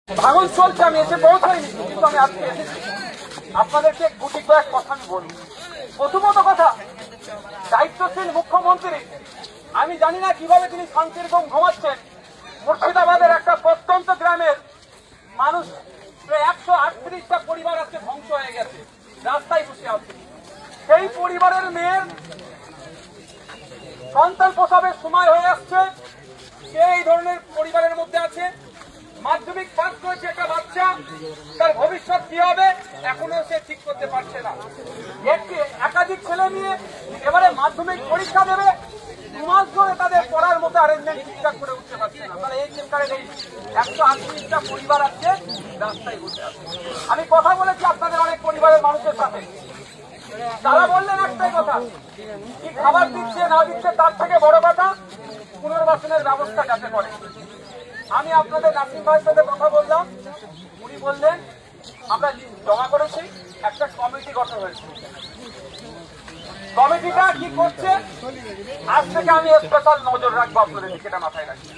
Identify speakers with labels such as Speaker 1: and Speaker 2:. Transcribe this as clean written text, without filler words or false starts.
Speaker 1: ভাঙন চলছে, আমি এসে পৌঁছাইনি, কিন্তু আমি আজকে এসেছি। আপনাদেরকে গুটি কয়েক কথা আমি বলব। প্রথমত কথা, দায়িত্বশীল মুখ্যমন্ত্রী, আমি জানি না কিভাবে তিনি শান্তির ঘুম ঘুমাচ্ছেন। মুর্শিদাবাদের একটা প্রত্যন্ত গ্রামের মানুষ, প্রায় 138টা পরিবার আজকে ধ্বংস হয়ে গেছে, রাস্তায় বসে আছে। সেই পরিবারের মেয়ের সন্তান প্রসবের সময় হয়ে আসছে, সে এই ধরনের পরিবারের মধ্যে আছে। মাধ্যমিক পাস করেছে একটা বাচ্চা, তার ভবিষ্যৎ কি হবে এখনো সে ঠিক করতে পারছে না। একাধিক ছেলে নিয়ে এবারে মাধ্যমিক পরীক্ষা দেবে, 2 মাস ধরে তাদের পড়ার মতো অ্যারেঞ্জমেন্ট ঠিকঠাক করে উঠতে পারছে না। তাহলে এই চিন্তায় এই 138টা পরিবার আছে রাস্তায় বসে আছে। আমি কথা বলেছি আপনাদের অনেক পরিবারের মানুষের সাথে, তারা বললেন একটাই কথা, কি খাবার দিচ্ছে না দিচ্ছে তার থেকে বড় কথা পুনর্বাসনের ব্যবস্থা যাতে করে। আমি আপনাদের নাসিম ভাইয়ের সাথে কথা বললাম, উনি বললেন আমরা জমা করেছি, একটা কমিটি গঠন হয়েছে। কমিটিটা কি করছে আজ থেকে আমি স্পেশাল নজর রাখবো, আপনাদের দিকে এটা মাথায় রাখি।